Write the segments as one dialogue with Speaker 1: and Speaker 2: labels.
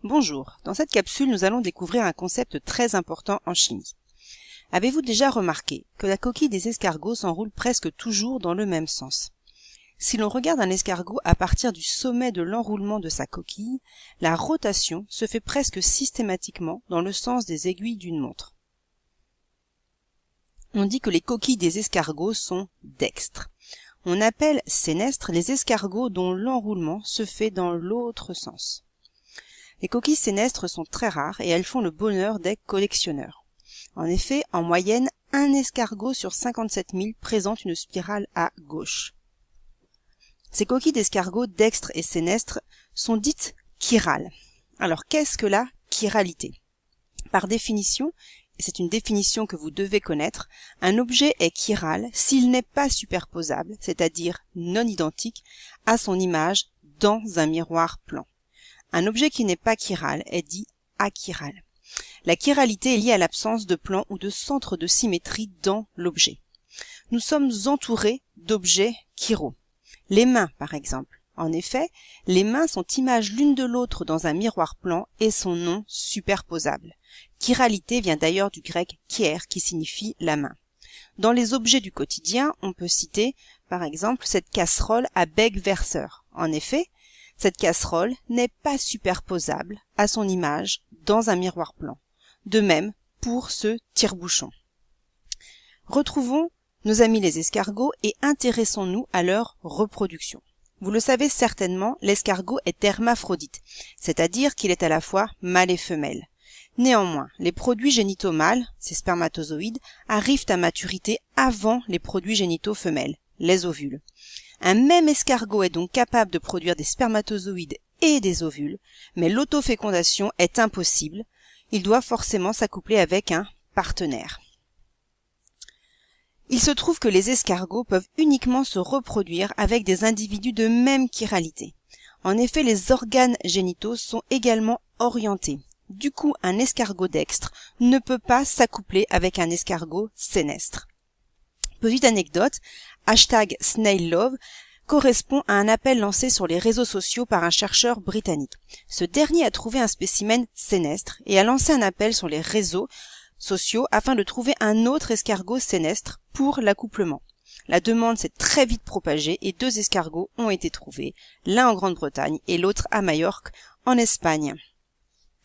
Speaker 1: Bonjour, dans cette capsule nous allons découvrir un concept très important en chimie. Avez-vous déjà remarqué que la coquille des escargots s'enroule presque toujours dans le même sens? Si l'on regarde un escargot à partir du sommet de l'enroulement de sa coquille, la rotation se fait presque systématiquement dans le sens des aiguilles d'une montre. On dit que les coquilles des escargots sont dextres. On appelle sénestres les escargots dont l'enroulement se fait dans l'autre sens. Les coquilles sénestres sont très rares et elles font le bonheur des collectionneurs. En effet, en moyenne, un escargot sur 57 000 présente une spirale à gauche. Ces coquilles d'escargots dextres et sénestres sont dites chirales. Alors qu'est-ce que la chiralité? Par définition, et c'est une définition que vous devez connaître, un objet est chiral s'il n'est pas superposable, c'est-à-dire non identique, à son image dans un miroir plan. Un objet qui n'est pas chiral est dit achiral. La chiralité est liée à l'absence de plan ou de centre de symétrie dans l'objet. Nous sommes entourés d'objets chiraux. Les mains, par exemple. En effet, les mains sont images l'une de l'autre dans un miroir plan et sont non superposables. Chiralité vient d'ailleurs du grec chier qui signifie la main. Dans les objets du quotidien, on peut citer, par exemple, cette casserole à bec verseur. En effet, cette casserole n'est pas superposable à son image dans un miroir plan. De même pour ce tire-bouchon. Retrouvons nos amis les escargots et intéressons-nous à leur reproduction. Vous le savez certainement, l'escargot est hermaphrodite, c'est-à-dire qu'il est à la fois mâle et femelle. Néanmoins, les produits génitaux mâles, ces spermatozoïdes, arrivent à maturité avant les produits génitaux femelles, les ovules. Un même escargot est donc capable de produire des spermatozoïdes et des ovules, mais l'autofécondation est impossible. Il doit forcément s'accoupler avec un partenaire. Il se trouve que les escargots peuvent uniquement se reproduire avec des individus de même chiralité. En effet, les organes génitaux sont également orientés. Du coup, un escargot dextre ne peut pas s'accoupler avec un escargot sénestre. Petite anecdote, #SnailLove correspond à un appel lancé sur les réseaux sociaux par un chercheur britannique. Ce dernier a trouvé un spécimen sénestre et a lancé un appel sur les réseaux sociaux afin de trouver un autre escargot sénestre pour l'accouplement. La demande s'est très vite propagée et 2 escargots ont été trouvés, l'un en Grande-Bretagne et l'autre à Majorque, en Espagne.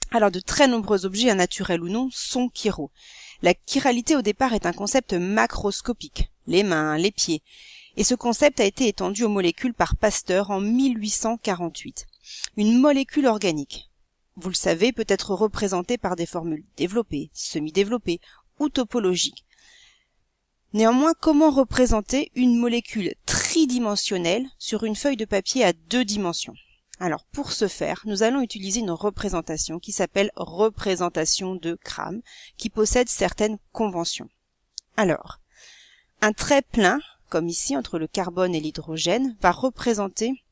Speaker 1: Alors de très nombreux objets, naturels ou non, sont chiraux. La chiralité au départ est un concept macroscopique, les mains, les pieds, et ce concept a été étendu aux molécules par Pasteur en 1848. Une molécule organique, vous le savez, peut être représentée par des formules développées, semi-développées ou topologiques. Néanmoins, comment représenter une molécule tridimensionnelle sur une feuille de papier à 2 dimensions? Alors, pour ce faire, nous allons utiliser une représentation qui s'appelle représentation de Cram, qui possède certaines conventions. Alors, un trait plein, comme ici entre le carbone et l'hydrogène, va représenter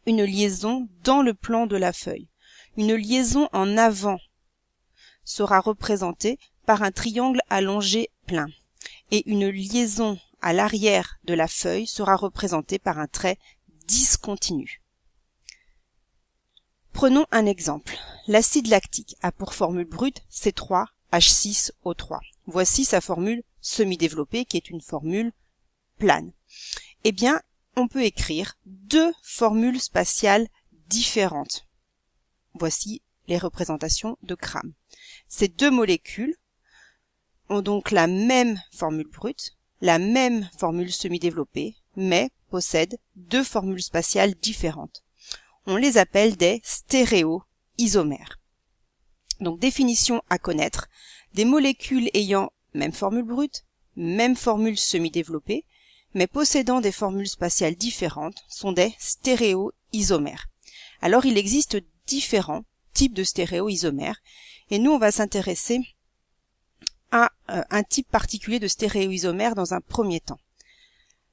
Speaker 1: une liaison dans le plan de la feuille. Une liaison en avant sera représentée par un triangle allongé plein, et une liaison à l'arrière de la feuille sera représentée par un trait discontinu. Prenons un exemple. L'acide lactique a pour formule brute C3H6O3. Voici sa formule semi-développée qui est une formule plane. Eh bien, on peut écrire 2 formules spatiales différentes. Voici les représentations de Cram. Ces 2 molécules ont donc la même formule brute, la même formule semi-développée, mais possèdent 2 formules spatiales différentes. On les appelle des stéréoisomères. Donc définition à connaître, des molécules ayant même formule brute, même formule semi-développée, mais possédant des formules spatiales différentes sont des stéréoisomères. Alors il existe différents types de stéréoisomères et nous on va s'intéresser à un type particulier de stéréoisomère dans un premier temps.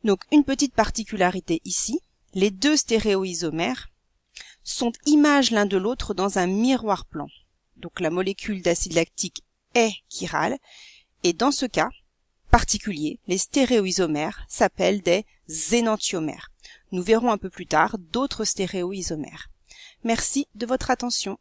Speaker 1: Donc une petite particularité ici, les 2 stéréoisomères sont images l'un de l'autre dans un miroir plan. Donc la molécule d'acide lactique est chirale et dans ce cas particulier, les stéréoisomères s'appellent des énantiomères. Nous verrons un peu plus tard d'autres stéréoisomères. Merci de votre attention.